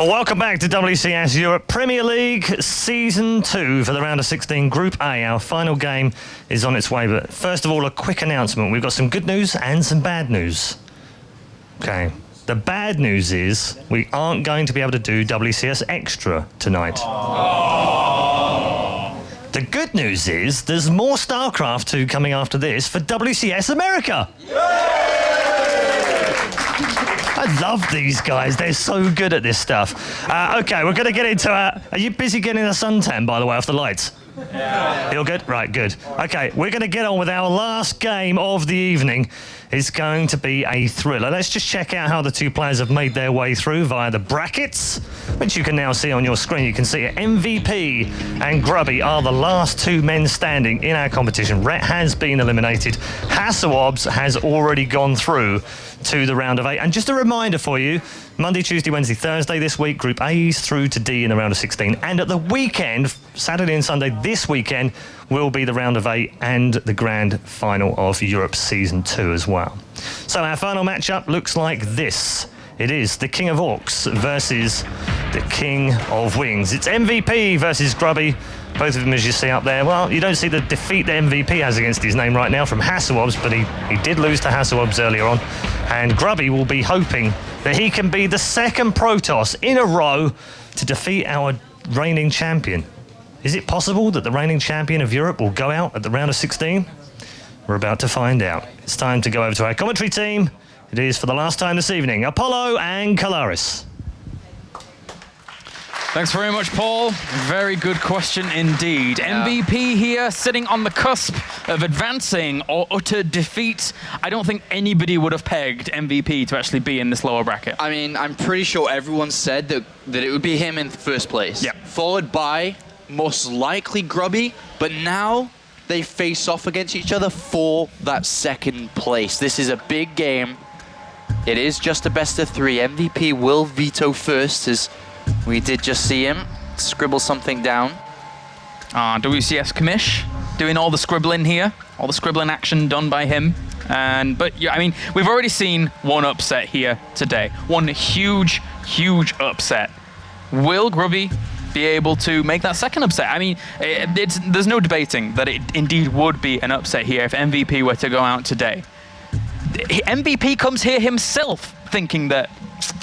Well, welcome back to WCS Europe Premier League Season 2 for the round of 16 Group A. Our final game is on its way, but first of all, a quick announcement. We've got some good news and some bad news. Okay. The bad news is we aren't going to be able to do WCS Extra tonight. The good news is there's more StarCraft 2 coming after this for WCS America. I love these guys. They're so good at this stuff. Okay, we're going to get into are you busy getting a suntan, by the way, off the lights? Yeah. You're good? Right, good. Okay, we're going to get on with our last game of the evening. It's going to be a thriller. Let's just check out how the two players have made their way through via the brackets, which you can now see on your screen. You can see it. MVP and Grubby are the last two men standing in our competition. Rhett has been eliminated. Hasselhobbs has already gone through to the round of 8. And just a reminder for you, Monday, Tuesday, Wednesday, Thursday this week, Group A's through to D in the round of 16. And at the weekend, Saturday and Sunday this weekend, will be the round of 8 and the grand final of Europe Season 2 as well. So our final matchup looks like this. It is the King of Orcs versus the King of Wings. It's MVP versus Grubby. Both of them, as you see up there. Well, you don't see the defeat that MVP has against his name right now from Hasselhobbs, but he did lose to Hasselhobbs earlier on. And Grubby will be hoping that he can be the second Protoss in a row to defeat our reigning champion. Is it possible that the reigning champion of Europe will go out at the round of 16? We're about to find out. It's time to go over to our commentary team. It is for the last time this evening, Apollo and Kalaris. Thanks very much, Paul. Very good question indeed. Yeah. MVP here, sitting on the cusp of advancing or utter defeat. I don't think anybody would have pegged MVP to actually be in this lower bracket. I mean, I'm pretty sure everyone said that it would be him in first place. Yeah. Followed by, most likely, Grubby. But now they face off against each other for that second place. This is a big game. It is just a best of 3. MVP will veto first, as we did just see him scribble something down. WCS Commish doing all the scribbling here, all the scribbling action done by him. But yeah, I mean, we've already seen one upset here today. One huge, huge upset. Will Grubby be able to make that second upset? I mean, there's no debating that it indeed would be an upset here if MVP were to go out today. MVP comes here himself thinking that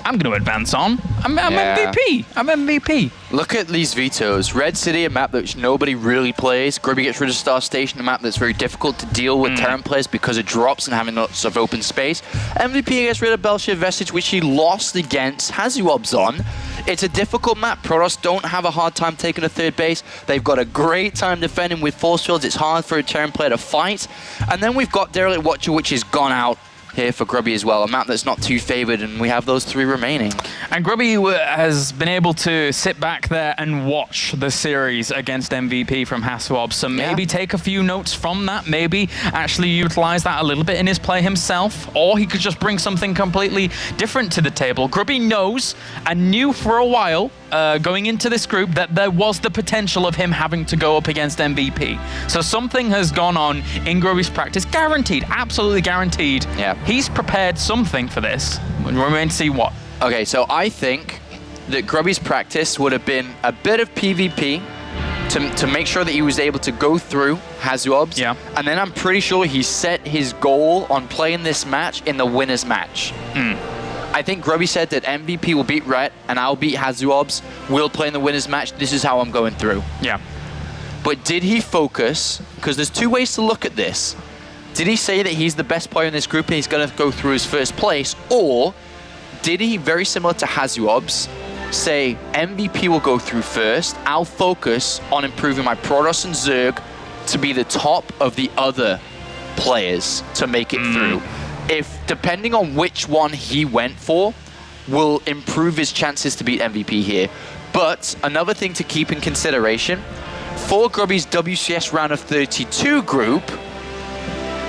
I'm going to advance on. I'm MVP. I'm MVP. Look at these vetoes. Red City, a map that nobody really plays. Grubby gets rid of Star Station, a map that's very difficult to deal with Terran players because it drops and having lots of open space. MVP gets rid of Belshir Vestige, which he lost against Hasselhobbs on. It's a difficult map. Protoss don't have a hard time taking a third base. They've got a great time defending with force fields. It's hard for a Terran player to fight. And then we've got Derelict Watcher, which has gone out here for Grubby as well, a map that's not too favored, and we have those 3 remaining. And Grubby has been able to sit back there and watch the series against MVP from Hasselhobbs, so maybe take a few notes from that, maybe actually utilize that a little bit in his play himself, or he could just bring something completely different to the table. Grubby knows and knew for a while going into this group that there was the potential of him having to go up against MVP. So something has gone on in Grubby's practice, guaranteed, absolutely guaranteed. Yeah. He's prepared something for this. We remain to see what. Okay, so I think that Grubby's practice would have been a bit of PvP to make sure that he was able to go through Hasselhobbs. Yeah. And then I'm pretty sure he set his goal on playing this match in the winner's match. I think Grubby said that MVP will beat Rhett and I'll beat Hasselhobbs. We'll play in the winner's match. This is how I'm going through. Yeah. But did he focus? Because there's 2 ways to look at this. Did he say that he's the best player in this group and he's going to go through his first place? Or did he, very similar to Hasselhobbs, say MVP will go through first, I'll focus on improving my Protoss and Zerg to be the top of the other players to make it through? If, depending on which one he went for, will improve his chances to beat MVP here. But another thing to keep in consideration, for Grubby's WCS round of 32 group,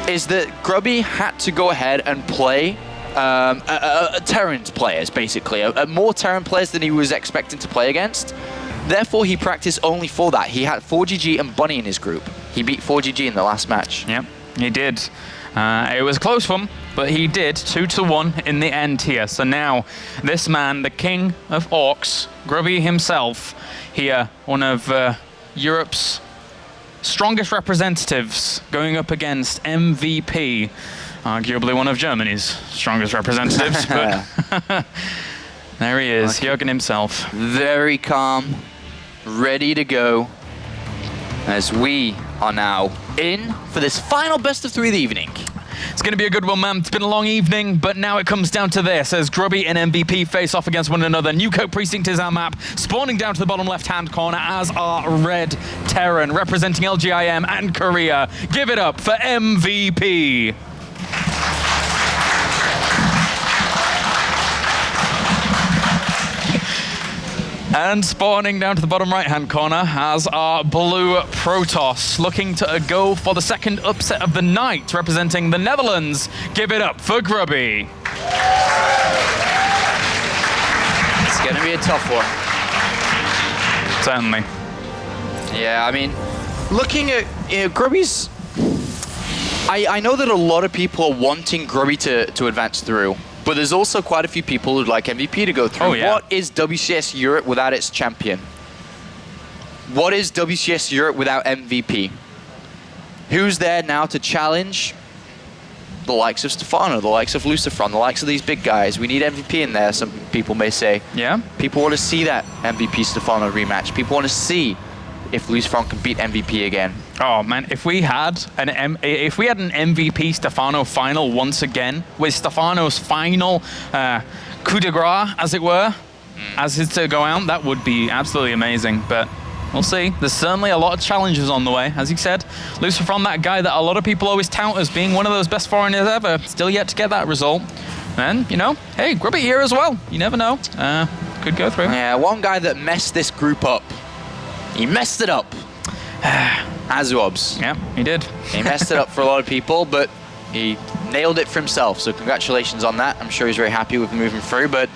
is that Grubby had to go ahead and play Terran players, basically. More Terran players than he was expecting to play against. Therefore, he practiced only for that. He had 4GG and Bunny in his group. He beat 4GG in the last match. Yeah. He did. It was a close one, but he did 2-1 in the end here. So now this man, the king of orcs, Grubby himself, here, one of Europe's strongest representatives, going up against MVP, arguably one of Germany's strongest representatives. But there he is, Jürgen himself. Very calm, ready to go, as we are now in for this final best of 3 of the evening. It's going to be a good one, man. It's been a long evening, but now it comes down to this as Grubby and MVP face off against one another. Newcoat Precinct is our map, spawning down to the bottom left-hand corner as our Red Terran, representing LGIM and Korea. Give it up for MVP. And spawning down to the bottom right-hand corner as our blue Protoss, looking to go for the second upset of the night, representing the Netherlands. Give it up for Grubby. It's going to be a tough one. Certainly. Yeah, I mean, looking at Grubby's... I know that a lot of people are wanting Grubby to advance through. But there's also quite a few people who'd like MVP to go through. Oh, yeah. What is WCS Europe without its champion? What is WCS Europe without MVP? Who's there now to challenge the likes of Stefano, the likes of Lucifron, the likes of these big guys? We need MVP in there, some people may say. Yeah. People want to see that MVP Stefano rematch. People want to see if Lucifron can beat MVP again. Oh man, if we had an MVP Stefano final once again, with Stefano's final coup de grace, as it were, as is to go out, that would be absolutely amazing. But we'll see. There's certainly a lot of challenges on the way, as you said. Lucifron, that guy that a lot of people always tout as being one of those best foreigners ever, still yet to get that result. And, you know, hey, Grubby here as well. You never know. Could go through. Yeah, one guy that messed this group up. He messed it up. Azwobs. Yeah, he did. He messed it up for a lot of people, but he nailed it for himself. So congratulations on that. I'm sure he's very happy with moving through. But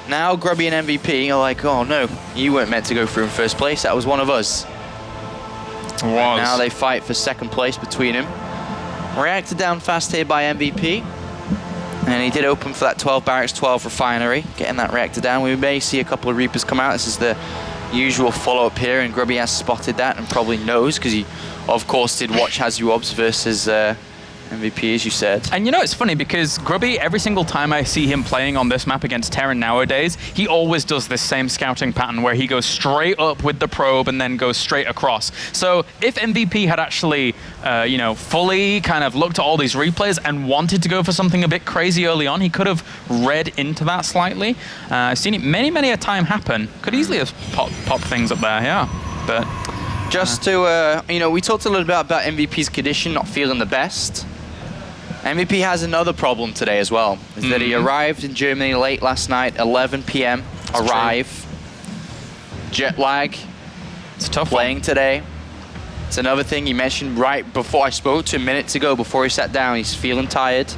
now Grubby and MVP are like, oh no, you weren't meant to go through in first place. That was one of us. It was. Now they fight for second place between him. Reacted down fast here by MVP. And he did open for that 12 barracks, 12 refinery. Getting that reactor down. We may see a couple of Reapers come out. This is the usual follow-up here, and Grubby has spotted that and probably knows, because he, of course, did watch Hazuobs versus MVP, as you said. And you know, it's funny because Grubby, every single time I see him playing on this map against Terran nowadays, he always does this same scouting pattern where he goes straight up with the probe and then goes straight across. So if MVP had actually, you know, fully kind of looked at all these replays and wanted to go for something a bit crazy early on, he could have read into that slightly. I've seen it many a time happen. Could easily have popped things up there, yeah. But just to, you know, we talked a little bit about MVP's condition, not feeling the best. MVP has another problem today as well, is that he arrived in Germany late last night, 11 p.m. Jet lag. It's a tough playing today. It's another thing he mentioned right before I spoke to him minutes ago, before he sat down. He's feeling tired.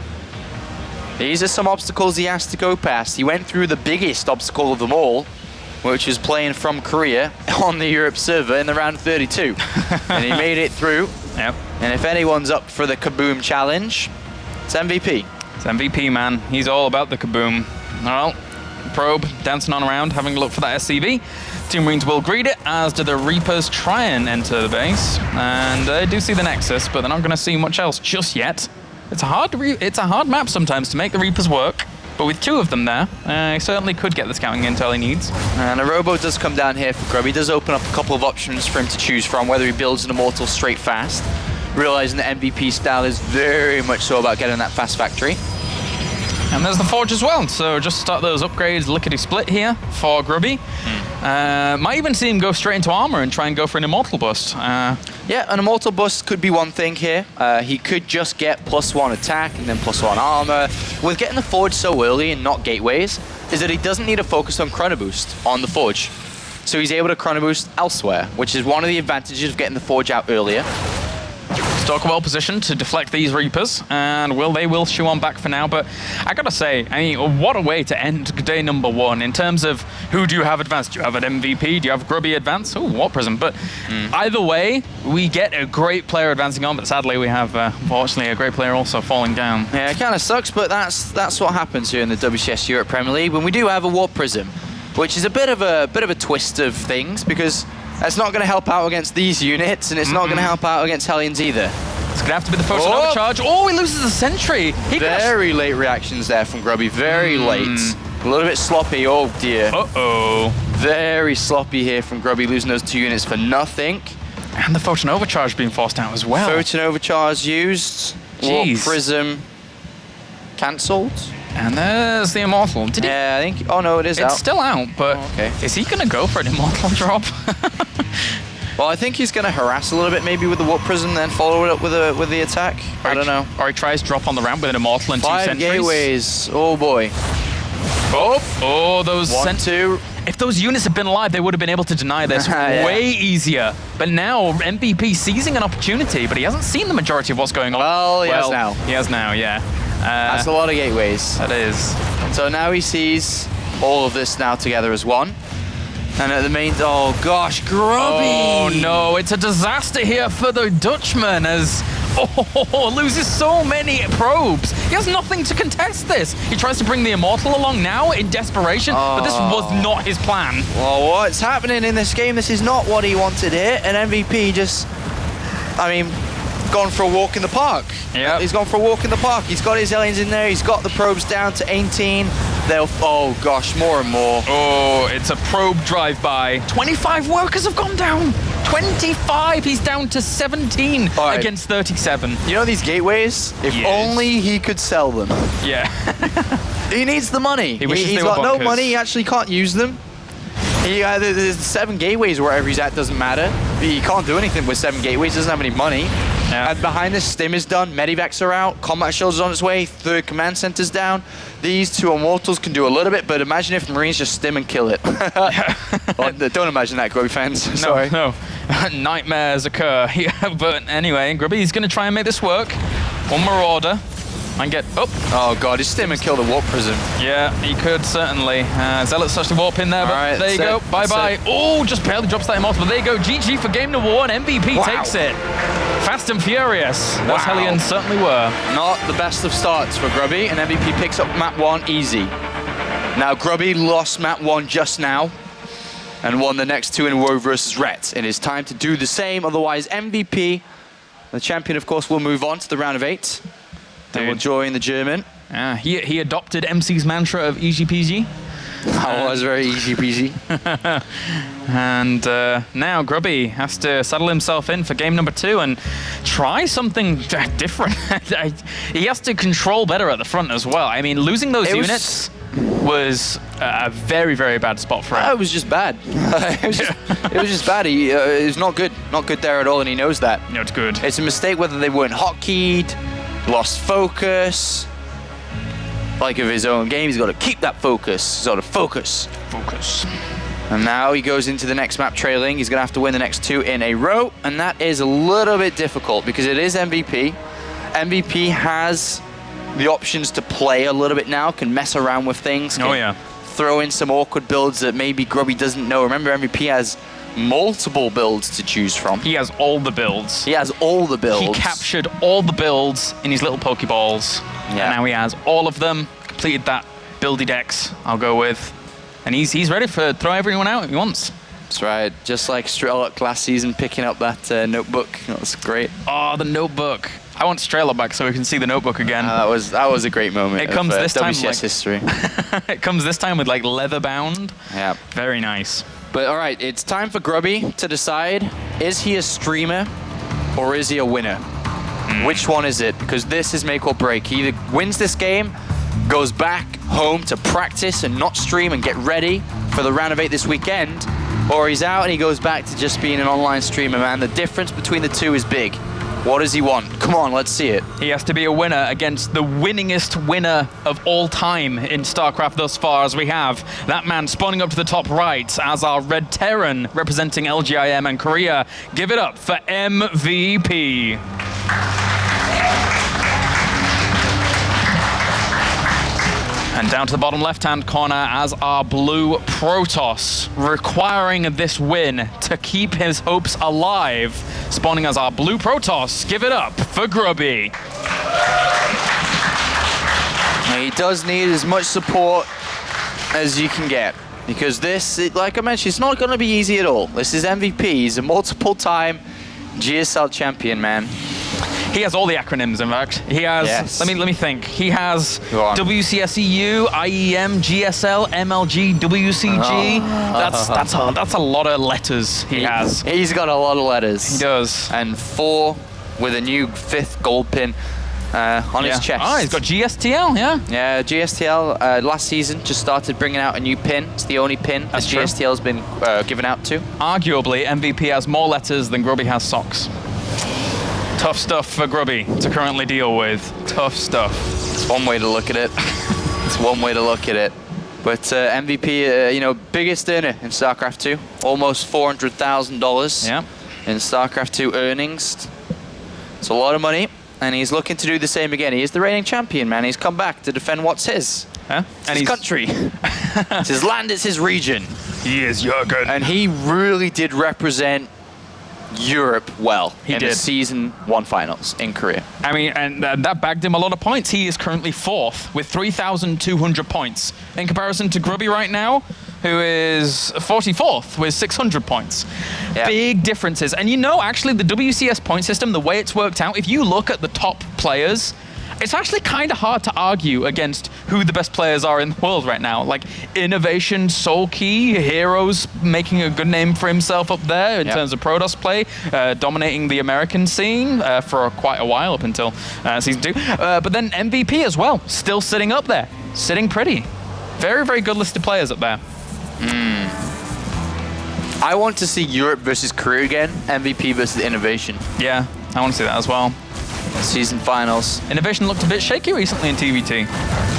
These are some obstacles he has to go past. He went through the biggest obstacle of them all, which was playing from Korea on the Europe server in the round 32. And he made it through. Yep. And if anyone's up for the Kaboom challenge, it's MVP. It's MVP, man. He's all about the Kaboom. Well, probe dancing on around, having a look for that SCV. Team Marines will greet it, as do the Reapers try and enter the base. And they do see the Nexus, but they're not going to see much else just yet. It's a hard map sometimes to make the Reapers work. But with two of them there, he certainly could get the scouting intel he needs. And a robo does come down here for Grubby. He does open up a couple of options for him to choose from, whether he builds an Immortal straight fast, realizing that MVP style is very much so about getting that fast factory. And there's the Forge as well, so just start those upgrades, lickety-split here for Grubby. Might even see him go straight into armor and try and go for an Immortal bust. Yeah, an Immortal bust could be one thing here. He could just get +1 attack and then +1 armor. With getting the Forge so early and not gateways, is that he doesn't need to focus on Chrono Boost on the Forge. So he's able to Chrono Boost elsewhere, which is one of the advantages of getting the Forge out earlier. Stalker well positioned to deflect these Reapers, and they will shoo on back for now. But I gotta say, I mean, what a way to end day number 1 in terms of who do you have advanced? Do you have an MVP? Do you have Grubby advance? Oh, Warp Prism. But either way, we get a great player advancing on, but sadly we have, unfortunately, a great player also falling down. Yeah, it kind of sucks, but that's what happens here in the WCS Europe Premier League when we do have a Warp Prism, which is a bit of a twist of things, because that's not going to help out against these units, and it's not going to help out against Hellions either. It's going to have to be the Photon Overcharge. Oh, he loses the Sentry. Very late reactions there from Grubby, very late. A little bit sloppy, oh dear. Uh-oh. Very sloppy here from Grubby, losing those 2 units for nothing. And the Photon Overcharge being forced out as well. Photon Overcharge used. Warp Prism cancelled. And there's the Immortal. Yeah, I think. Oh no, it is out. It's still out, but is he going to go for an Immortal drop? Well, I think he's going to harass a little bit, maybe with the Warp Prism, then follow it up with the attack. I don't know. Or he tries drop on the ramp with an Immortal and 2 Sentries. 5 gateways. Oh boy. Oh, those 1, 2. If those units had been alive, they would have been able to deny this way easier. But now, MVP seizing an opportunity, but he hasn't seen the majority of what's going on. Well, he has now. He has now, yeah. That's a lot of gateways. That is. So now he sees all of this now together as one. And at the main, oh gosh, Grubby! Oh no, it's a disaster here for the Dutchman as loses so many probes. He has nothing to contest this. He tries to bring the Immortal along now in desperation, but this was not his plan. Well, what's happening in this game? This is not what he wanted here. And MVP just, I mean, gone for a walk in the park. Yeah, he's gone for a walk in the park. He's got his aliens in there. He's got the probes down to 18. They'll, oh gosh, more and more. Oh, it's a probe drive-by. 25 workers have gone down. 25. He's down to 17 against 37. You know these gateways? If only he could sell them. Yeah. He needs the money. He's got no money. He actually can't use them. There's 7 gateways wherever he's at, doesn't matter. He can't do anything with 7 gateways, doesn't have any money. Yeah. And behind this, Stim is done, Medivacs are out, Combat Shield is on its way, 3rd Command Center's down. These 2 Immortals can do a little bit, but imagine if Marines just Stim and kill it. Well, don't imagine that, Grubby fans. Sorry. No. Nightmares occur. Yeah, but anyway, Grubby's going to try and make this work. One Marauder. And get up. Oh god, he's Stim and kill the Warp Prism. Yeah, he could certainly. Zealot's actually warp in there, but there you go. Bye-bye. Oh, just barely drops that Immortal, but there you go. GG for game number 1. MVP takes it. Fast and furious. Those Hellions certainly were. Not the best of starts for Grubby, and MVP picks up map 1 easy. Now, Grubby lost map 1 just now, and won the next 2 in Woe versus Ret. It is time to do the same, otherwise MVP, the champion, of course, will move on to the round of 8. They will join the German. He adopted MC's mantra of easy peasy. That was very easy peasy. And now Grubby has to settle himself in for game number 2 and try something different. He has to control better at the front as well. I mean, losing those units was a very, very bad spot for him. It was just bad. It was just bad. He was not good. Not good there at all, and he knows that. Not good. It's a mistake whether they weren't hotkeyed, lost focus. Like of his own game, he's got to keep that focus. He's got to focus. Focus. And now he goes into the next map trailing. He's going to have to win the next 2 in a row, and that is a little bit difficult because it is MVP. MVP has the options to play a little bit now, can mess around with things. Throw in some awkward builds that maybe Grubby doesn't know. Remember, MVP has multiple builds to choose from. He has all the builds. He has all the builds. He captured all the builds in his little Pokeballs. Yeah. And now he has all of them. Completed that buildy decks, I'll go with. And he's ready to throw everyone out if he wants. That's right. Just like Strelok last season, picking up that notebook. That's great. Oh, the notebook. I want Strelok back so we can see the notebook again. That was a great moment. It comes this time WCS history. It comes this time with like leather bound. Yeah. Very nice. But all right, it's time for Grubby to decide, is he a streamer or is he a winner? Which one is it? Because this is make or break. He either wins this game, goes back home to practice and not stream and get ready for the round of 8 this weekend, or he's out and he goes back to just being an online streamer, man. The difference between the 2 is big. What does he want? Come on, let's see it. He has to be a winner against the winningest winner of all time in StarCraft thus far, as we have that man spawning up to the top right as our Red Terran representing LGIM and Korea. Give it up for MVP. And down to the bottom left-hand corner as our blue Protoss, requiring this win to keep his hopes alive. Spawning as our blue Protoss. Give it up for Grubby. He does need as much support as you can get. Because this, like I mentioned, it's not going to be easy at all. This is MVP. He's a multiple-time GSL champion, man. He has all the acronyms, in fact. He has, yes. let me think. He has WCS EU, IEM, GSL, MLG, WCG. That's a lot of letters he has. He's got a lot of letters. He does. And 4 with a new 5th gold pin on his chest. Oh, he's got GSTL, yeah. Yeah, GSTL last season just started bringing out a new pin. It's the only pin that GSTL has been given out to. Arguably, MVP has more letters than Grubby has socks. Tough stuff for Grubby to currently deal with. Tough stuff. It's one way to look at it. It's one way to look at it. But MVP, you know, biggest earner in StarCraft 2. Almost $400,000 in StarCraft 2 earnings. It's a lot of money, and he's looking to do the same again. He is the reigning champion, man. He's come back to defend what's his. It's his country. It's his land, it's his region. He is Jürgen. And he really did represent Europe well in the Season 1 finals in Korea. I mean, and that bagged him a lot of points. He is currently 4th with 3,200 points. In comparison to Grubby right now, who is 44th with 600 points. Yeah. Big differences. And you know, actually, the WCS point system, the way it's worked out, if you look at the top players, it's actually kind of hard to argue against who the best players are in the world right now. Like Innovation, Soul Key, Heroes making a good name for himself up there in terms of Protoss play, dominating the American scene for quite a while up until Season 2. But then MVP as well, still sitting up there, sitting pretty. Very, very good list of players up there. I want to see Europe versus Korea again, MVP versus Innovation. Yeah, I want to see that as well. Season finals. Innovation looked a bit shaky recently in TVT.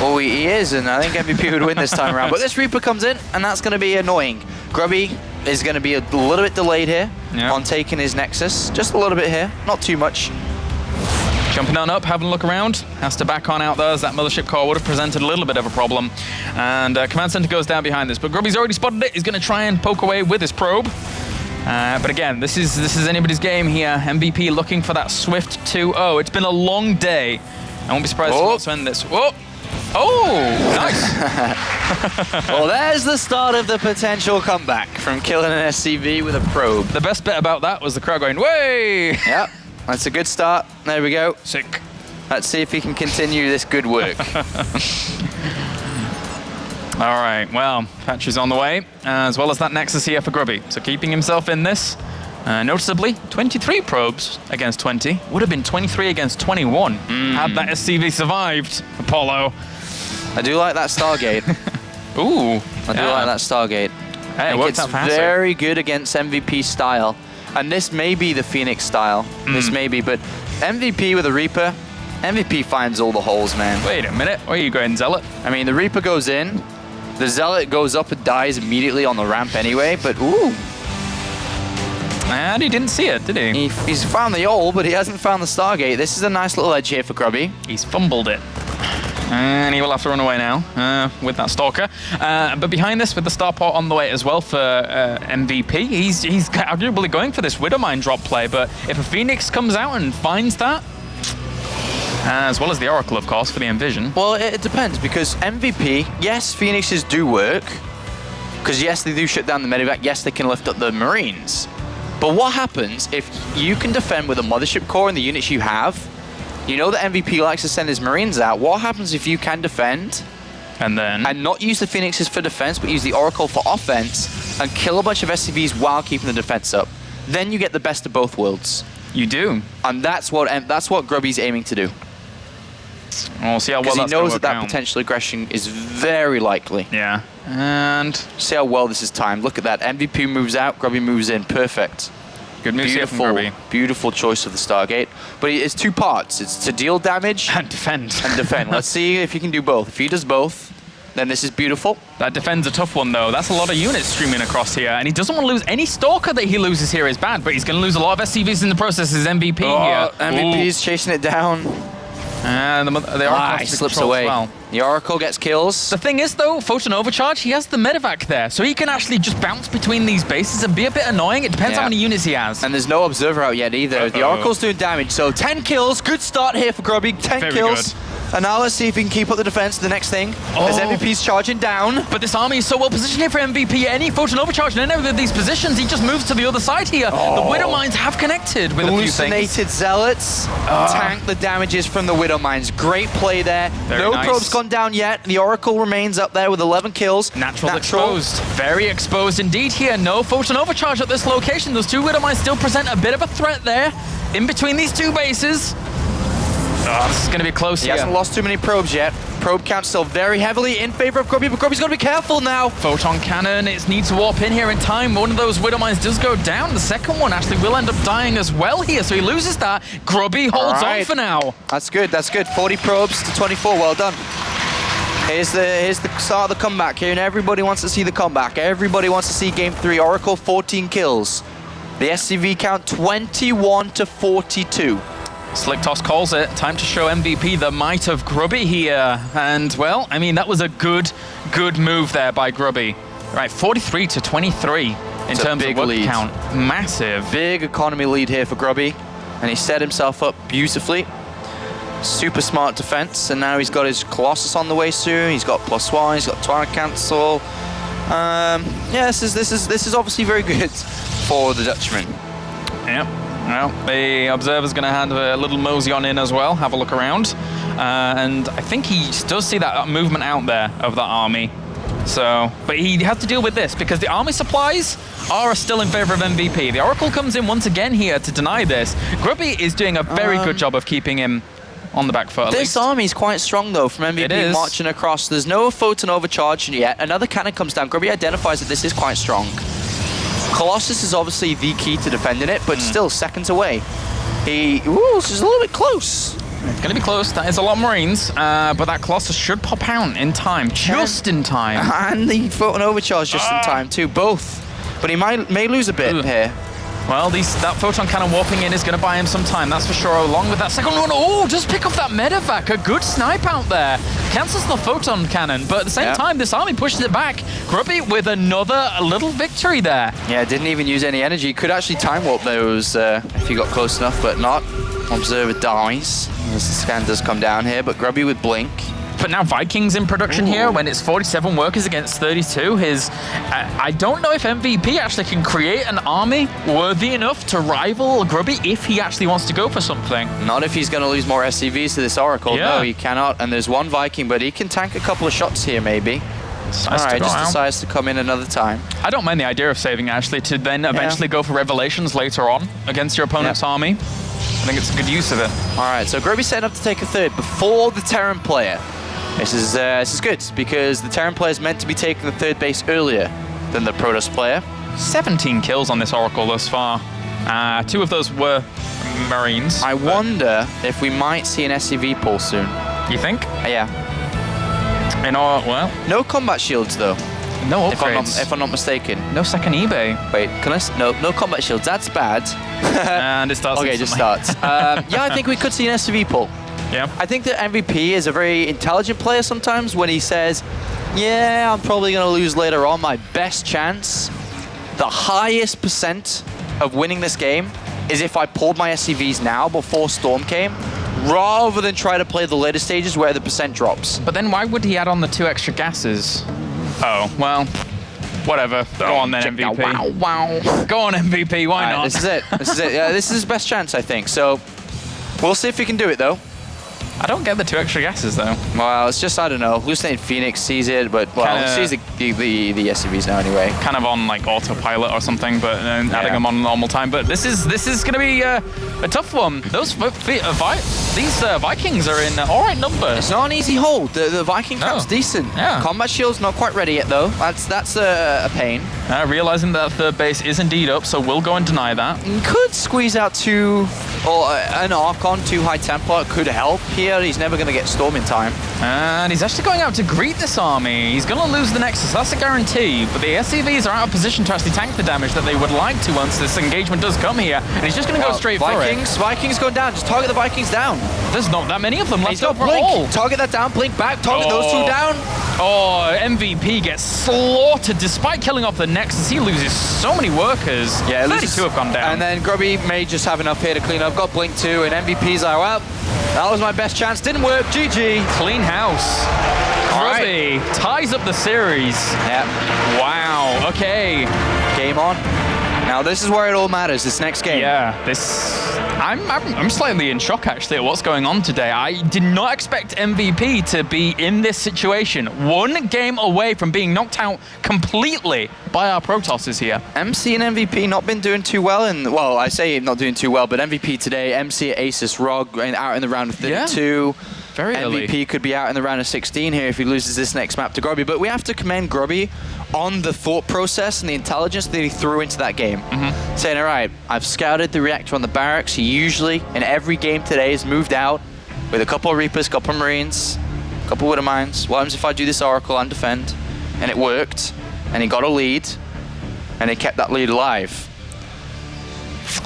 Well, he is, and I think MVP would win this time around. But this Reaper comes in, and that's going to be annoying. Grubby is going to be a little bit delayed here on taking his Nexus. Just a little bit here, not too much. Jumping on up, having a look around. Has to back on out there as that mothership core would have presented a little bit of a problem. And Command Center goes down behind this. But Grubby's already spotted it. He's going to try and poke away with his probe. But again, this is anybody's game here. MVP looking for that swift 2-0. It's been a long day. I won't be surprised to end this. Whoa! Oh, nice. Well, there's the start of the potential comeback from killing an SCV with a probe. The best bit about that was the crowd going, way! Yep, that's a good start. There we go. Sick. Let's see if he can continue this good work. All right, well, Patch is on the way, as well as that Nexus here for Grubby. So keeping himself in this. Noticeably, 23 probes against 20. Would have been 23 against 21 had that SCV survived, Apollo. I do like that Stargate. Ooh. I do like that Stargate. Hey, it worked out faster. Very good against MVP style. And this may be the Phoenix style. This may be, but MVP with a Reaper, MVP finds all the holes, man. Wait a minute, where are you going, Zealot? I mean, the Reaper goes in, the Zealot goes up and dies immediately on the ramp anyway, but ooh. And he didn't see it, did he? He's found the ult, but he hasn't found the Stargate. This is a nice little edge here for Grubby. He's fumbled it. And he will have to run away now with that Stalker. But behind this, with the Starport on the way as well for MVP, he's arguably going for this Widowmine drop play. But if a Phoenix comes out and finds that, as well as the Oracle, of course, for the Envision. Well, it depends, because MVP, yes, Phoenixes do work. Because yes, they do shut down the medevac. Yes, they can lift up the Marines. But what happens if you can defend with a Mothership core and the units you have? You know that MVP likes to send his Marines out. What happens if you can defend and not use the Phoenixes for defense, but use the Oracle for offense and kill a bunch of SCVs while keeping the defense up? Then you get the best of both worlds. You do. And that's what Grubby's aiming to do. We'll see how well that's going to work out. Because he knows that potential aggression is very likely. Yeah. And see how well this is timed. Look at that. MVP moves out, Grubby moves in. Perfect. Good move here from Grubby. Beautiful choice of the Stargate. But it's two parts. It's to deal damage and defend. Let's see if he can do both. If he does both, then this is beautiful. That defend's a tough one, though. That's a lot of units streaming across here. And he doesn't want to lose any Stalker that he loses here is bad, but he's going to lose a lot of SCVs in the process as MVP here. MVP's chasing it down. And the Oracle he slips away. as well. The Oracle gets kills. The thing is, though, Photon Overcharge, he has the medevac there, so he can actually just bounce between these bases and be a bit annoying. It depends how many units he has. And there's no Observer out yet either. The Oracle's doing damage, so 10 kills. Good start here for Grubby. 10 kills. Good. And now let's see if he can keep up the defense to the next thing. As MVP's charging down. But this army is so well positioned here for MVP. Any Photon Overcharge in any of these positions, he just moves to the other side here. The Widow Mines have connected with a few things. Hallucinated Zealots tank the damages from the Widow Mines. Great play there. No probes gone down yet. The Oracle remains up there with 11 kills. Natural exposed. Very exposed indeed here. No Photon Overcharge at this location. Those two Widow Mines still present a bit of a threat there in between these two bases. This is going to be close here. He hasn't lost too many probes yet. Probe count still very heavily in favor of Grubby, but Grubby's got to be careful now. Photon Cannon, it needs to warp in here in time. One of those Widow Mines does go down. The second one actually will end up dying as well here, so he loses that. Grubby holds on for now. That's good, that's good. 40 probes to 24, well done. Here's the start of the comeback here, and everybody wants to see the comeback. Everybody wants to see Game 3. Oracle, 14 kills. The SCV count, 21 to 42. Slick Toss calls it. Time to show MVP the might of Grubby here. And, well, I mean, that was a good move there by Grubby. Right, 43 to 23 in terms of work count. Massive. Big economy lead here for Grubby. And he set himself up beautifully. Super smart defense. And now he's got his Colossus on the way soon. He's got +1. He's got Twilight Cancel. Yeah, this is obviously very good for the Dutchman. Yep. Well, the Observer's going to hand a little mosey on in as well, have a look around. And I think he does see that movement out there of that army. So, but he has to deal with this because the army supplies are still in favor of MVP. The Oracle comes in once again here to deny this. Grubby is doing a very good job of keeping him on the back foot. This army is quite strong though from MVP marching across. There's no Photon Overcharge yet. Another cannon comes down. Grubby identifies that this is quite strong. Colossus is obviously the key to defending it, but still seconds away. This is a little bit close. It's going to be close. That is a lot of Marines, but that Colossus should pop out in time, just in time. And the Photon Overcharge just in time too, both. But he may lose a bit here. Well, that Photon Cannon warping in is going to buy him some time, that's for sure, along with that second one. Oh, just pick up that medevac. A good snipe out there. Cancels the Photon Cannon, but at the same time, this army pushes it back. Grubby with another little victory there. Yeah, didn't even use any energy. Could actually time warp those if he got close enough, but not. Observer dies as the scan does come down here, but Grubby with Blink. But now Vikings in production here when it's 47 workers against 32. I don't know if MVP actually can create an army worthy enough to rival Grubby if he actually wants to go for something. Not if he's going to lose more SCVs to this Oracle. Yeah. No, he cannot. And there's one Viking, but he can tank a couple of shots here maybe. Alright, just decides to come in another time. I don't mind the idea of saving Ashley to then eventually go for Revelations later on against your opponent's army. I think it's a good use of it. Alright, so Grubby's setting up to take a third before the Terran player. This is good because the Terran player is meant to be taking the third base earlier than the Protoss player. 17 kills on this Oracle thus far. 2 of those were Marines. I wonder if we might see an SCV pull soon. You think? Yeah. Well. No combat shields though. No upgrades. If I'm not mistaken. No second eBay. Wait, can I? No combat shields. That's bad. And it starts. Okay, just starts. Yeah, I think we could see an SCV pull. Yeah. I think that MVP is a very intelligent player sometimes when he says, yeah, I'm probably going to lose later on. My best chance, the highest percent of winning this game is if I pulled my SCVs now before Storm came, rather than try to play the later stages where the percent drops. But then why would he add on the 2 extra gases? Oh, well, whatever. Go on then, MVP. Wow. Go on, MVP. Why not? This is it. This is it. Yeah, this is his best chance, I think. So we'll see if he can do it, though. I don't get the 2 extra gases, though. Well, it's just, I don't know. Hallucinated Phoenix sees it, but, well, he sees the SCVs now anyway. Kind of on, like, autopilot or something, but adding them on normal time. But this is going to be a tough one. These Vikings are in all right numbers. It's not an easy hold. The Viking cap's decent. Yeah. Combat shield's not quite ready yet, though. That's a pain. Realizing that third base is indeed up, so we'll go and deny that. He could squeeze out 2, or an Archon, 2 High Templar could help here. He's never going to get Storm in time. And he's actually going out to greet this army. He's going to lose the Nexus, that's a guarantee. But the SCVs are out of position to actually tank the damage that they would like to once this engagement does come here. And he's just going to go straight for it. Vikings going down. Just target the Vikings down. There's not that many of them left got Blink. overall. Target that down, Blink back, target those two down. Oh, MVP gets slaughtered despite killing off the Nexus. He loses so many workers. Yeah, 32 have gone down. And then Grubby may just have enough here to clean up. Got Blink too, and MVP's like, well, that was my best chance. Didn't work. GG. Clean house. Grubby ties up the series. Yeah. Wow. Okay. Game on. Now this is where it all matters. This next game. Yeah. I'm slightly in shock actually at what's going on today. I did not expect MVP to be in this situation. One game away from being knocked out completely by our Protosses here. MC and MVP not been doing too well, and well, I say not doing too well, but MVP today, MC at Asus Rog out in the round of 32. Yeah. Very early. MVP could be out in the round of 16 here if he loses this next map to Grubby. But we have to commend Grubby on the thought process and the intelligence that he threw into that game. Saying, all right, I've scouted the reactor on the barracks. He usually, in every game today, has moved out with a couple of Reapers, couple of Marines, a couple of Widowmines. What happens if I do this Oracle and defend? And it worked. And he got a lead. And he kept that lead alive.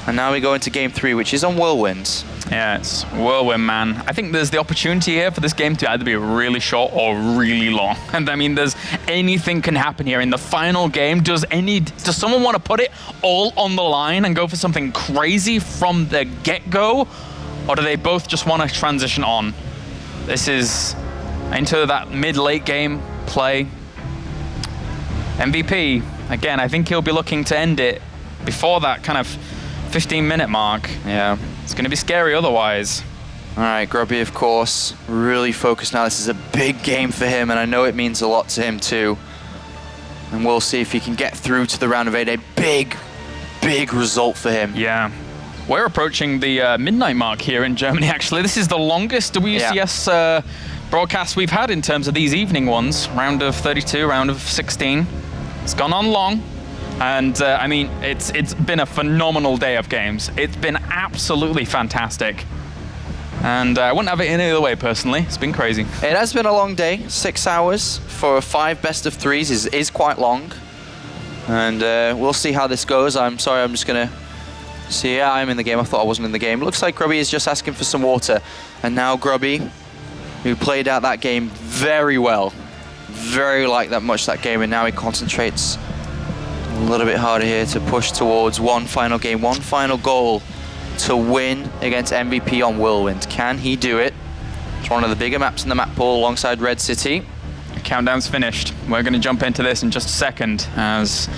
And now we go into game 3, which is on Whirlwind. Yeah, it's Whirlwind, man. I think there's the opportunity here for this game to either be really short or really long. And I mean, there's anything can happen here in the final game. Does someone want to put it all on the line and go for something crazy from the get-go? Or do they both just want to transition on? This is into that mid-late game play. MVP, again, I think he'll be looking to end it before that kind of 15-minute mark. Yeah. It's going to be scary otherwise. All right, Grubby, of course, really focused now. This is a big game for him, and I know it means a lot to him too. And we'll see if he can get through to the round of 8. A big, big result for him. Yeah. We're approaching the midnight mark here in Germany, actually. This is the longest WCS broadcast we've had in terms of these evening ones. Round of 32, round of 16. It's gone on long. And I mean, it's been a phenomenal day of games. It's been absolutely fantastic. And I wouldn't have it any other way, personally. It's been crazy. It has been a long day. 6 hours for 5 best of 3s is quite long. And we'll see how this goes. I'm sorry, I'm just going to see. Yeah, I'm in the game. I thought I wasn't in the game. Looks like Grubby is just asking for some water. And now Grubby, who played out that game very well. Very like that much that game. And now he concentrates a little bit harder here to push towards one final game, one final goal to win against MVP on Whirlwind. Can he do it? It's one of the bigger maps in the map pool alongside Red City. Countdown's finished. We're going to jump into this in just a second as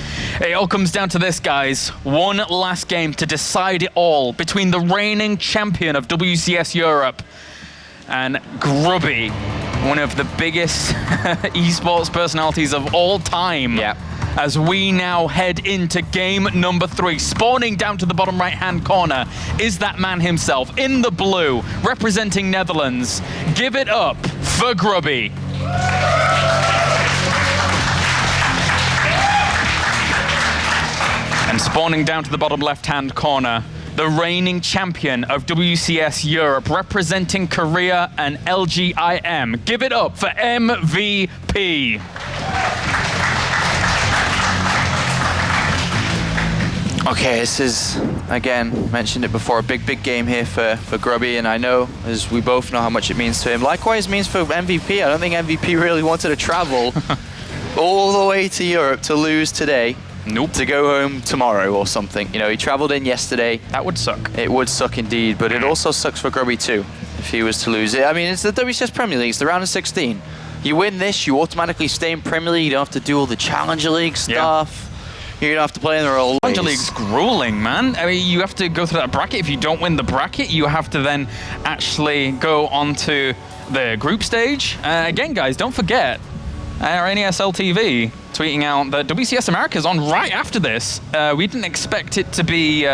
it all comes down to this, guys. One last game to decide it all between the reigning champion of WCS Europe and Grubby, one of the biggest esports personalities of all time. Yeah. As we now head into game number 3. Spawning down to the bottom right-hand corner is that man himself in the blue, representing Netherlands. Give it up for Grubby. And spawning down to the bottom left-hand corner, the reigning champion of WCS Europe, representing Korea and LGIM. Give it up for MVP. Okay, this is, again, mentioned it before, a big, big game here for Grubby, and I know, as we both know how much it means to him. Likewise means for MVP. I don't think MVP really wanted to travel all the way to Europe to lose today. Nope. To go home tomorrow or something. You know, he traveled in yesterday. That would suck. It would suck indeed, but it also sucks for Grubby too, if he was to lose it. I mean, it's the WCS Premier League, it's the round of 16. You win this, you automatically stay in Premier League, you don't have to do all the Challenger League stuff. You don't have to play in the role. Challenger League's grueling, man. I mean, you have to go through that bracket. If you don't win the bracket, you have to then actually go onto the group stage. Again, guys, don't forget, our NESL TV tweeting out that WCS America's on right after this. We didn't expect it to be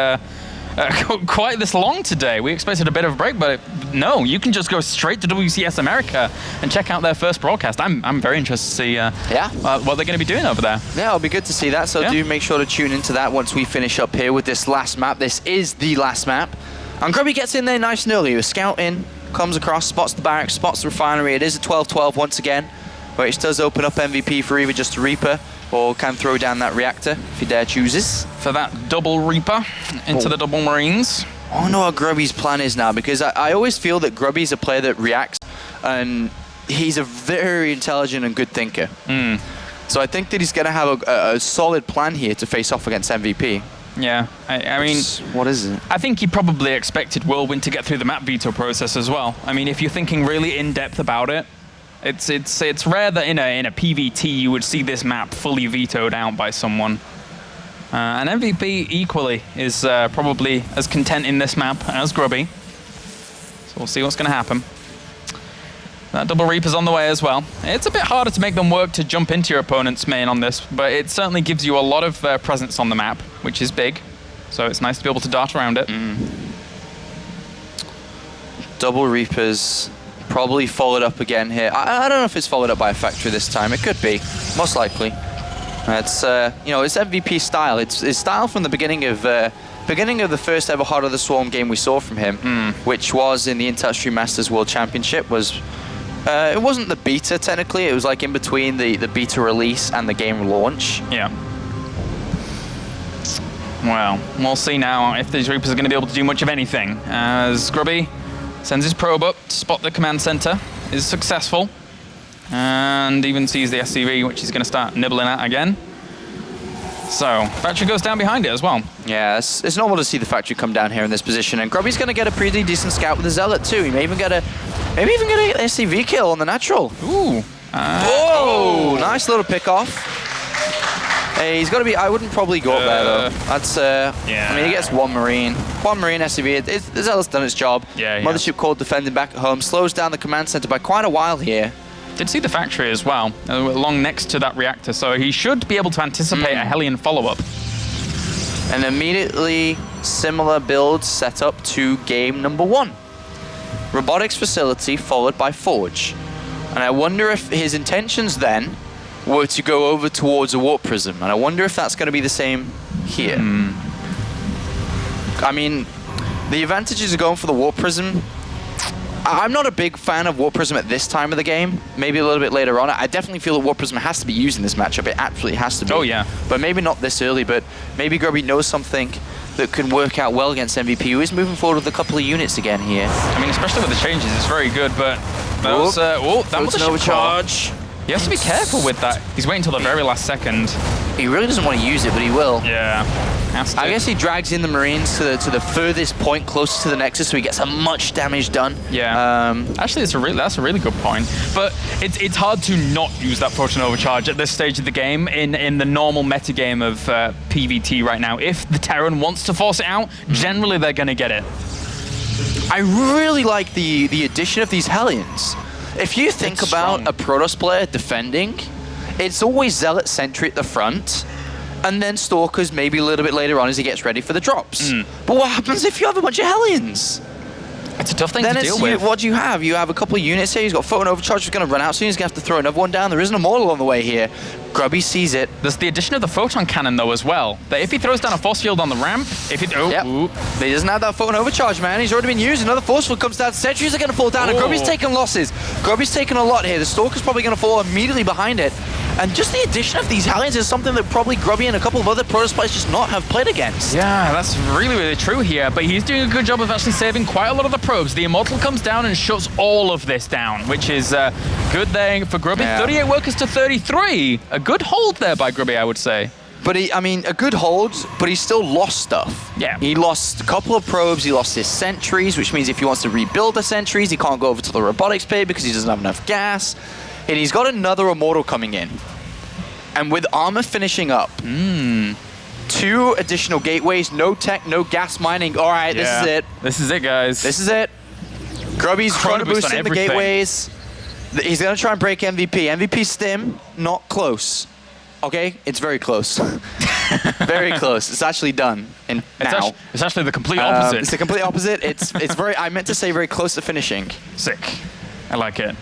quite this long today. We expected a bit of a break, but no, you can just go straight to WCS America and check out their first broadcast. I'm very interested to see what they're going to be doing over there. Yeah, it'll be good to see that, so do make sure to tune into that once we finish up here with this last map. This is the last map. And Grubby gets in there nice and early. He was scouting, comes across, spots the barracks, spots the refinery. It is a 12-12 once again, which does open up MVP for either just a Reaper or can throw down that reactor if he dare chooses. For that double Reaper into the double Marines. I don't know what Grubby's plan is now, because I always feel that Grubby's a player that reacts, and he's a very intelligent and good thinker. So I think that he's going to have a solid plan here to face off against MVP. Yeah, I mean... What is it? I think he probably expected Whirlwind to get through the map veto process as well. I mean, if you're thinking really in-depth about it, it's rare that in a PvT you would see this map fully vetoed out by someone. And MVP equally is probably as content in this map as Grubby. So we'll see what's going to happen. That double Reaper's on the way as well. It's a bit harder to make them work to jump into your opponent's main on this, but it certainly gives you a lot of presence on the map, which is big. So it's nice to be able to dart around it. Double Reapers probably followed up again here. I don't know if it's followed up by a factory this time. It could be, most likely. It's you know, it's MVP style. It's style from the beginning of the first ever Heart of the Swarm game we saw from him, which was in the Interstream Masters World Championship. It wasn't the beta technically. It was like in between the beta release and the game launch. Yeah. Well, we'll see now if these Reapers are going to be able to do much of anything. As Grubby sends his probe up to spot the command center, is successful, and even sees the SCV, which he's going to start nibbling at again. So, factory goes down behind it as well. Yeah, it's normal to see the factory come down here in this position, and Grubby's going to get a pretty decent scout with the Zealot too. He may even get an SCV kill on the natural. Ooh. Whoa! Nice little pick off. Hey, he's got to be. I wouldn't probably go up there though. That's yeah. I mean, he gets one Marine SCV. The Zealot's done its job. Yeah. Mothership Core defending back at home, slows down the command center by quite a while here. Did see the factory as well, along next to that reactor, so he should be able to anticipate a Hellion follow-up. And immediately similar builds set up to game number 1. Robotics facility followed by Forge. And I wonder if his intentions then were to go over towards a warp prism, and I wonder if that's going to be the same here. I mean, the advantages of going for the warp prism, I'm not a big fan of warp prism at this time of the game. Maybe a little bit later on. I definitely feel that warp prism has to be used in this matchup. It absolutely has to be. Oh yeah. But maybe not this early. But maybe Grubby knows something that can work out well against MVP, who is moving forward with a couple of units again here. I mean, especially with the changes, it's very good. But that was that was an overcharge. He has to be careful with that. He's waiting until the very last second. He really doesn't want to use it, but he will. Yeah. I guess he drags in the Marines to the furthest point closest to the Nexus, so he gets as much damage done. Yeah. Actually, that's a really good point. But it's hard to not use that Photon Overcharge at this stage of the game in the normal metagame of PvT right now. If the Terran wants to force it out, generally they're going to get it. I really like the addition of these Hellions. If you think about a Protoss player defending, it's always Zealot Sentry at the front, and then Stalkers maybe a little bit later on as he gets ready for the drops. But what happens if you have a bunch of Hellions? It's a tough thing to deal with. What do you have? You have a couple of units here. He's got Photon Overcharge. He's going to run out soon. He's going to have to throw another one down. There isn't a Immortal on the way here. Grubby sees it. There's the addition of the Photon Cannon, though, as well. That if he throws down a Force Field on the ramp, if it... But he doesn't have that Photon Overcharge, man. He's already been used. Another Force Field comes down. Sentries are going to fall down, and Grubby's taking losses. Grubby's taking a lot here. The Stalker's probably going to fall immediately behind it. And just the addition of these Hellions is something that probably Grubby and a couple of other Protoss players just not have played against. Yeah, that's really, really true here. But he's doing a good job of actually saving quite a lot of the probes. The Immortal comes down and shuts all of this down, which is good there for Grubby. Yeah. 38 workers to 33. A good hold there by Grubby, I would say. But I mean, a good hold, but he still lost stuff. Yeah. He lost a couple of probes, he lost his sentries, which means if he wants to rebuild the sentries, he can't go over to the robotics pit because he doesn't have enough gas. And he's got another Immortal coming in. And with armor finishing up, 2 additional gateways, no tech, no gas mining. All right, this is it. This is it, guys. This is it. Grubby's trying to boost in the gateways. He's going to try and break MVP. MVP stim, not close. Okay, it's very close. Very close. It's actually done. And now it's actually the complete opposite. It's the complete opposite. It's very. I meant to say very close to finishing. Sick. I like it.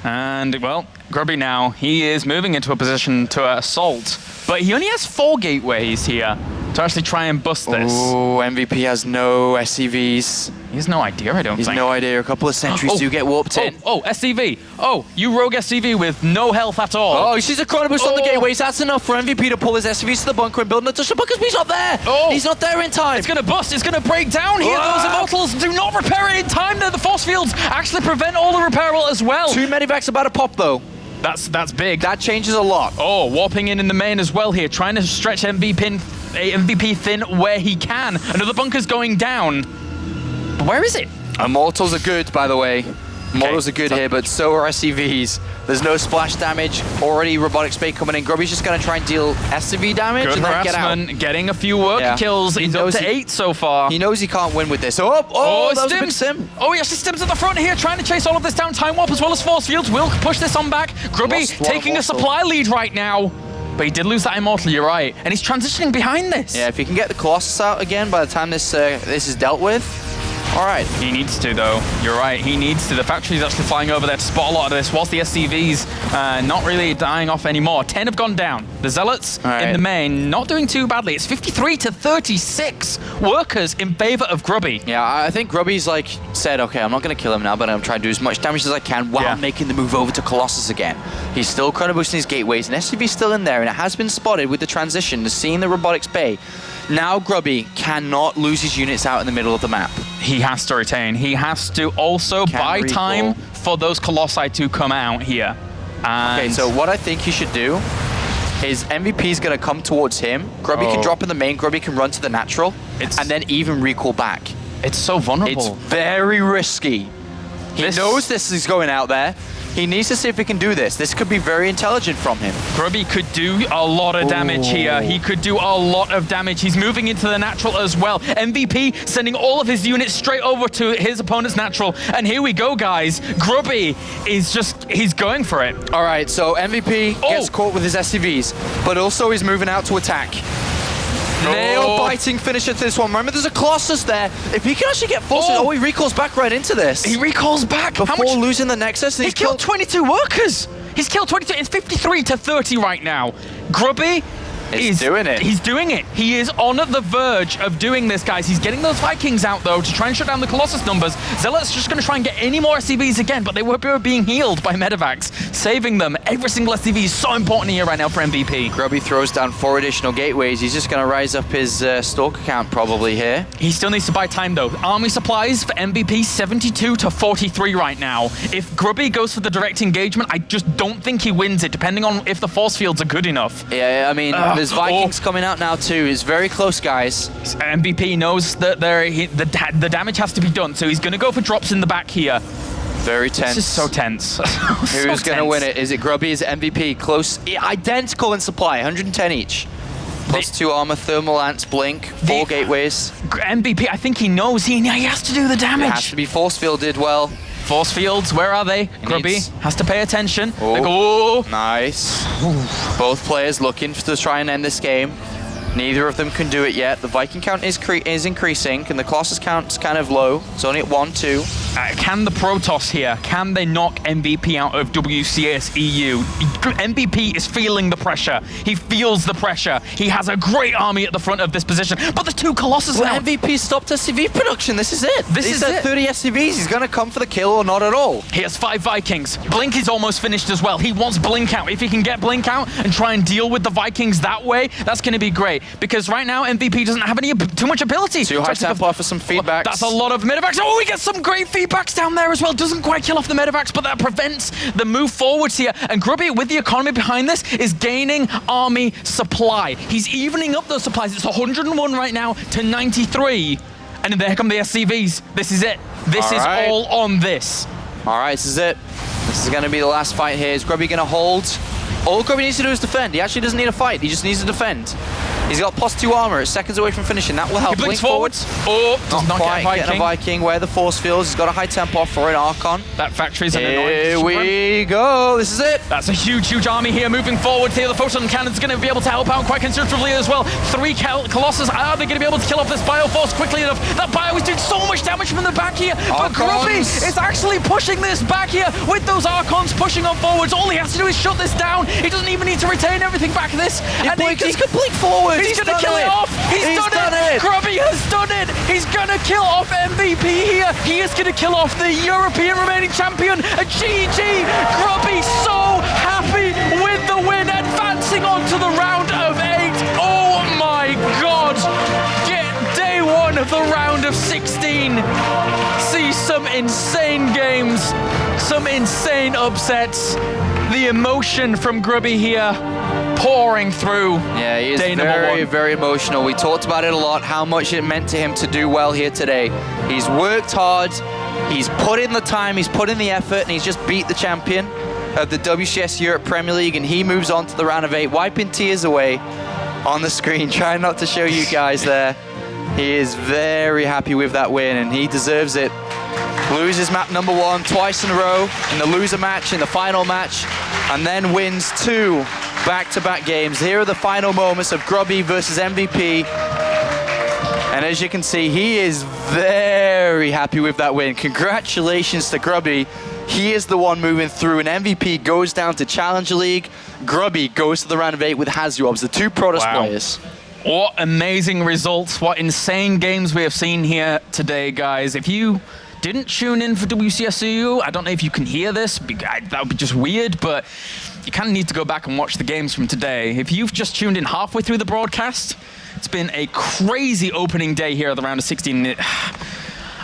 And well, Grubby now he is moving into a position to assault, but he only has 4 gateways here to actually try and bust this. Oh, MVP has no SCVs. He has no idea, I don't think. He's no idea. A couple of sentries do get warped in. Oh, SCV. Oh, you rogue SCV with no health at all. Oh, he sees a chrono boost on the gateways. That's enough for MVP to pull his SCVs to the bunker and build an additional bunker. He's not there. Oh. He's not there in time. It's going to bust. It's going to break down here. Those immortals do not repair it in time. The force fields actually prevent all the repairable as well. 2 medivacs about to pop, though. That's big. That changes a lot. Oh, warping in the main as well here, trying to stretch MVP thin where he can. Another bunker's going down. But where is it? Immortals are good, by the way. Immortals are good here, but so are SCVs. There's no splash damage. Already robotic spade coming in. Grubby's just going to try and deal SCV damage Good and then get out. getting a few worker kills. He's up to 8 so far. He knows he can't win with this. That was a big sim. Oh, he actually stims at the front here, trying to chase all of this down. Time Warp as well as Force Fields will push this on back. Grubby taking a supply lead right now. But he did lose that Immortal, you're right. And he's transitioning behind this. Yeah, if he can get the Colossus out again by the time this is dealt with. All right. He needs to, though. You're right, he needs to. The factory's actually flying over there to spot a lot of this, whilst the SCVs not really dying off anymore. 10 have gone down. The Zealots in the main not doing too badly. It's 53 to 36 workers in favor of Grubby. Yeah, I think Grubby's like said, okay, I'm not going to kill him now, but I'm trying to do as much damage as I can while making the move over to Colossus again. He's still chrono boosting his gateways, and SCV's still in there, and it has been spotted with the transition to seeing the robotics bay. Now Grubby cannot lose his units out in the middle of the map. He has to retain. He has to also buy time for those Colossi to come out here. And okay, so what I think he should do is MVP's going to come towards him. Grubby can drop in the main. Grubby can run to the natural and then even recall back. It's so vulnerable. It's very risky. He knows this is going out there. He needs to see if he can do this. This could be very intelligent from him. Grubby could do a lot of damage here. He could do a lot of damage. He's moving into the natural as well. MVP sending all of his units straight over to his opponent's natural. And here we go, guys. Grubby is he's going for it. All right, so MVP gets caught with his SCVs, but also he's moving out to attack. Nail-biting finisher to this one. Remember, there's a Colossus there. If he can actually get forces, he recalls back right into this. He recalls back. Before losing the Nexus. He's killed 22 workers. He's killed 22. It's 53 to 30 right now. Grubby is doing it. He's doing it. He is on the verge of doing this, guys. He's getting those Vikings out, though, to try and shut down the Colossus numbers. Zealot's just going to try and get any more SCVs again, but they were being healed by Medivacs, saving them. Every single SCV is so important here right now for MVP. Grubby throws down 4 additional gateways. He's just going to rise up his Stalker count probably here. He still needs to buy time, though. Army supplies for MVP, 72 to 43 right now. If Grubby goes for the direct engagement, I just don't think he wins it, depending on if the force fields are good enough. Yeah, I mean, there's Vikings coming out now too. It's very close, guys. MVP knows that the damage has to be done, so he's going to go for drops in the back here. Very tense. This is so tense. Who's going to win it? Is it Grubby? Is it MVP? Close, identical in supply, 110 each. Plus 2 armor, thermal lance, blink, 4 gateways. MVP, I think he knows he has to do the damage. It has to be force fielded well. Force fields, where are they? Grubby has to pay attention. Nice. Both players looking to try and end this game. Neither of them can do it yet. The Viking count is increasing, and the Colossus count's kind of low. It's only at 1, 2. Can the Protoss here, can they knock MVP out of WCS EU? MVP is feeling the pressure. He feels the pressure. He has a great army at the front of this position, but the 2 Colossus now. MVP stopped SCV production. This is it. He's at 30 SCVs. He's going to come for the kill or not at all. He has 5 Vikings. Blink is almost finished as well. He wants Blink out. If he can get Blink out and try and deal with the Vikings that way, that's going to be great. Because right now, MVP doesn't have too much ability. Too high tempo for some feedbacks. That's a lot of Medivacs. Oh, we get some great feedbacks down there as well. Doesn't quite kill off the Medivacs, but that prevents the move forwards here. And Grubby, with the economy behind this, is gaining army supply. He's evening up those supplies. It's 101 right now to 93. And there come the SCVs. This is it. This is all on this. All right, this is it. This is going to be the last fight here. Is Grubby going to hold? All Grubby needs to do is defend. He actually doesn't need a fight. He just needs to defend. He's got plus 2 armor. It's seconds away from finishing. That will help. He blinks forwards. Oh, does not quite get a Viking. Where the force fields. He's got a high tempo for an Archon. That factory's an annoying. Here we go. This is it. That's a huge, huge army here moving forward here. The photon cannon's going to be able to help out quite considerably as well. 3 Colossus. Are they going to be able to kill off this Bioforce quickly enough? That Bio is doing so much damage from the back here. But Grubby is actually pushing this back here with those Archons pushing on forwards. All he has to do is shut this down. He doesn't even need to retain everything back this. And he can blink forward. it. He's going to kill it off. He's done it. Grubby has done it. He's going to kill off MVP here. He is going to kill off the European remaining champion. A GG. Grubby so happy with the win, advancing on to the round of 8. Oh my God. Day 1 of the round of 16. See some insane games, some insane upsets. The emotion from Grubby here pouring through. Yeah, he is day very, very emotional. We talked about it a lot, how much it meant to him to do well here today. He's worked hard, he's put in the time, he's put in the effort, and he's just beat the champion of the WCS Europe Premier League, and he moves on to the round of 8, wiping tears away on the screen, trying not to show you guys there. He is very happy with that win, and he deserves it. Loses map number 1 twice in a row in the loser match, in the final match, and then wins 2 back-to-back games. Here are the final moments of Grubby versus MVP. And as you can see, he is very happy with that win. Congratulations to Grubby. He is the one moving through, and MVP goes down to Challenger League. Grubby goes to the round of 8 with Hazuobs, the 2 Protoss players. What amazing results, what insane games we have seen here today, guys. If you didn't tune in for WCSU, I don't know if you can hear this, that would be just weird, but you kind of need to go back and watch the games from today. If you've just tuned in halfway through the broadcast, it's been a crazy opening day here at the round of 16.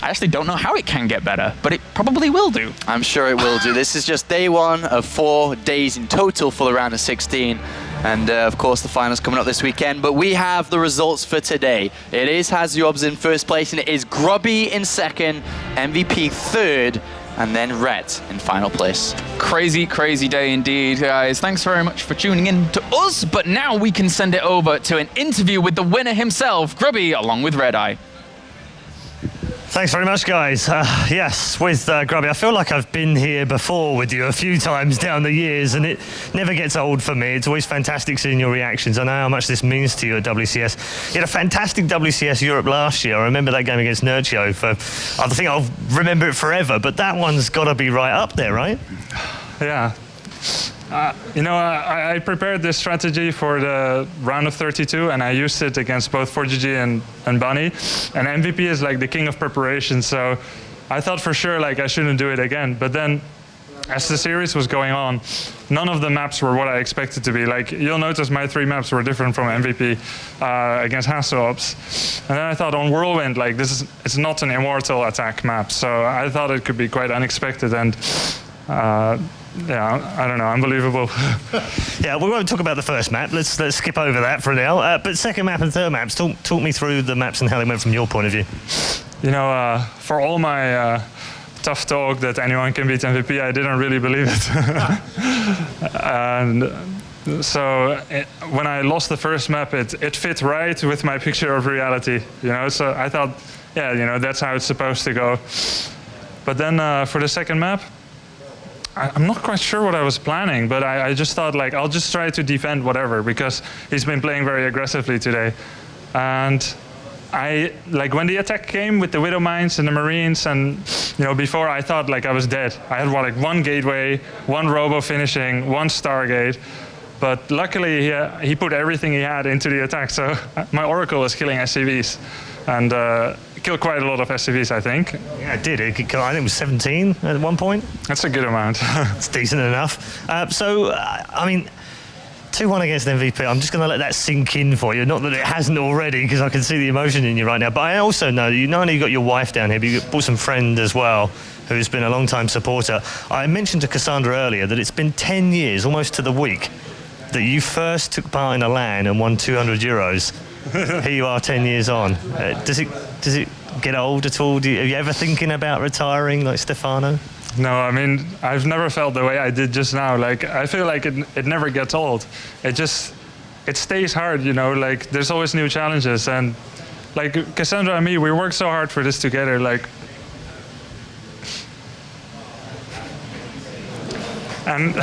I actually don't know how it can get better, but it probably will do. I'm sure it will do. This is just day 1 of 4 days in total for the round of 16. And of course, the finals coming up this weekend. But we have the results for today. It is Hazuobs in first place, and it is Grubby in second, MVP third, and then Rhett in final place. Crazy, crazy day indeed, guys. Thanks very much for tuning in to us. But now we can send it over to an interview with the winner himself, Grubby, along with Red Eye. Thanks very much, guys. Yes, with Grubby, I feel like I've been here before with you a few times down the years, and it never gets old for me. It's always fantastic seeing your reactions. I know how much this means to you at WCS. You had a fantastic WCS Europe last year. I remember that game against Nurcio. I think I'll remember it forever, but that one's got to be right up there, right? Yeah. You know, I prepared this strategy for the round of 32, and I used it against both 4GG and Bunny. And MVP is like the king of preparation, so I thought for sure like I shouldn't do it again. But then, as the series was going on, none of the maps were what I expected to be. Like, you'll notice my 3 maps were different from MVP against Hazuobs. And then I thought on Whirlwind, like it's not an immortal attack map, so I thought it could be quite unexpected. And yeah, I don't know, unbelievable. Yeah, we won't talk about the first map. Let's skip over that for now. But second map and third maps, talk me through the maps and how they went from your point of view. You know, for all my tough talk that anyone can beat MVP, I didn't really believe it. And so when I lost the first map, it fit right with my picture of reality. You know, so I thought, yeah, you know, that's how it's supposed to go. But then for the second map, I'm not quite sure what I was planning, but I just thought, like, I'll just try to defend whatever, because he's been playing very aggressively today. And like, when the attack came with the Widow Mines and the Marines, and, you know, before I thought, like, I was dead. I had, like, 1 gateway, 1 robo finishing, 1 Stargate. But luckily, he put everything he had into the attack, so my Oracle was killing SCVs. And killed quite a lot of SCVs, I think. Yeah, it did. I think it was 17 at one point. That's a good amount. It's decent enough. I mean, 2-1 against MVP. I'm just going to let that sink in for you. Not that it hasn't already, because I can see the emotion in you right now. But I also know that you not only got your wife down here, but you brought some friend as well, who's been a long-time supporter. I mentioned to Cassandra earlier that it's been 10 years, almost to the week, that you first took part in a LAN and won 200 euros. Here you are 10 years on. Does it get old at all? Are you ever thinking about retiring like Stefano? No, I mean, I've never felt the way I did just now. Like, I feel like it never gets old. It stays hard, you know, like, there's always new challenges. And, like, Cassandra and me, we worked so hard for this together, like. And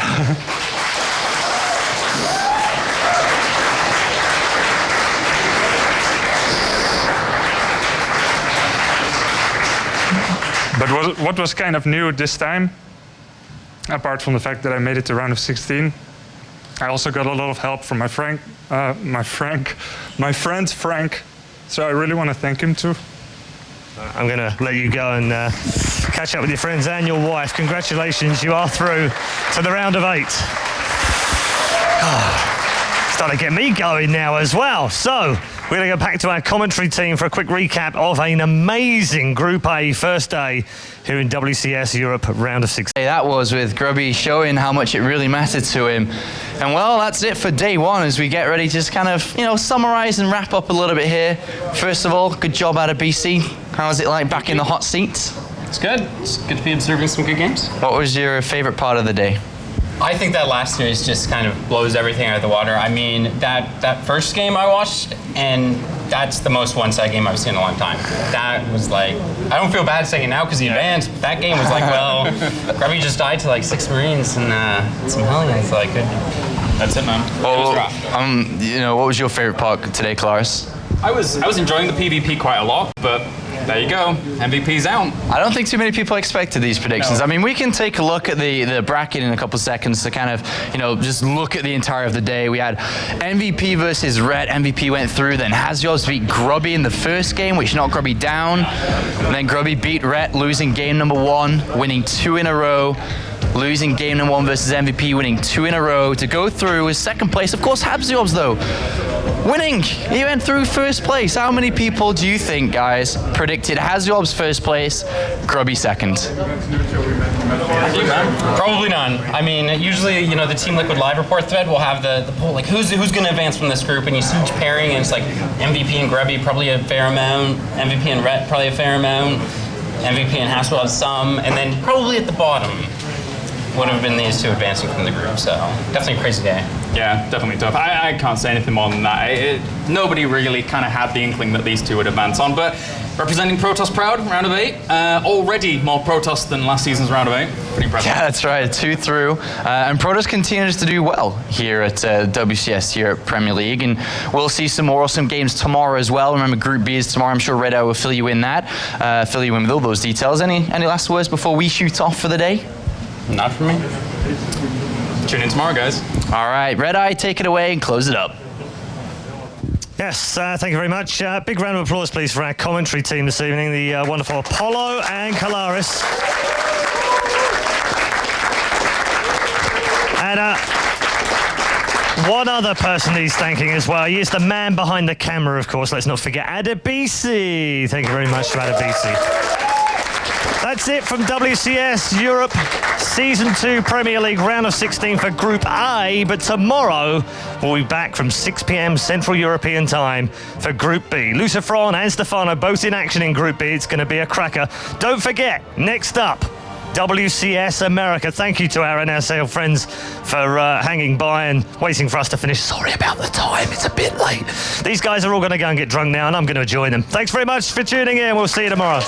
but what was kind of new this time, apart from the fact that I made it to round of 16, I also got a lot of help from my friend Frank. So I really want to thank him too. I'm going to let you go and catch up with your friends and your wife. Congratulations, you are through to the round of 8. Starting to get me going now as well. So we're going to go back to our commentary team for a quick recap of an amazing Group A first day here in WCS Europe round of 6. That was with Grubby showing how much it really mattered to him. And well, that's it for day 1 as we get ready to just kind of, summarize and wrap up a little bit here. First of all, good job out of BC. How was it like back in the hot seats? It's good. It's good to be observing some good games. What was your favorite part of the day? I think that last series just kind of blows everything out of the water. I mean, that first game I watched, and that's the most one-sided game I've seen in a long time. That was like, I don't feel bad saying it now because he advanced. That game was like, well, Grubby just died to like 6 Marines and some Hellions. Like, that's it, man. It was rough. What was your favorite part today, Claris? I was enjoying the PvP quite a lot, but there you go, MVP's out. I don't think too many people expected these predictions. No. I mean, we can take a look at the bracket in a couple seconds to kind of, just look at the entire of the day. We had MVP versus Ret. MVP went through, then Hazyobs beat Grubby in the first game, which knocked Grubby down. And then Grubby beat Ret, losing game number 1, winning 2 in a row. Losing game number 1 versus MVP, winning 2 in a row to go through as second place. Of course, Hazyobs, though, winning. He went through first place. How many people do you think, guys, predicted Hazyobs first place, Grubby second? Probably none. I mean, usually, the Team Liquid live report thread will have the poll, like, who's going to advance from this group, and you see each pairing, and it's like MVP and Grubby, probably a fair amount, MVP and Ret, probably a fair amount, MVP and Hazyobs some, and then probably at the bottom would have been these 2 advancing from the group, so definitely a crazy day. Yeah, definitely tough. I can't say anything more than that. Nobody really kind of had the inkling that these 2 would advance on, but representing Protoss proud, round of 8. Already more Protoss than last season's round of 8. Pretty impressive. Yeah, that's right, 2 through. And Protoss continues to do well here at WCS here at Premier League, and we'll see some more awesome games tomorrow as well. Remember, Group B is tomorrow. I'm sure Red Eye will fill you in with all those details. Any last words before we shoot off for the day? Not for me. Tune in tomorrow, guys. All right, Red Eye, take it away and close it up. Yes, thank you very much. Big round of applause, please, for our commentary team this evening, the wonderful Apollo and Kalaris. And one other person he's thanking as well. He is the man behind the camera, of course. Let's not forget Adebisi. Thank you very much to Adebisi. That's it from WCS Europe Season 2 Premier League round of 16 for Group A, but tomorrow we'll be back from 6 p.m. Central European time for Group B. Lucifron and Stefano both in action in Group B. It's going to be a cracker. Don't forget, next up, WCS America. Thank you to our NSL friends for hanging by and waiting for us to finish. Sorry about the time, it's a bit late. These guys are all going to go and get drunk now, and I'm going to join them. Thanks very much for tuning in. We'll see you tomorrow.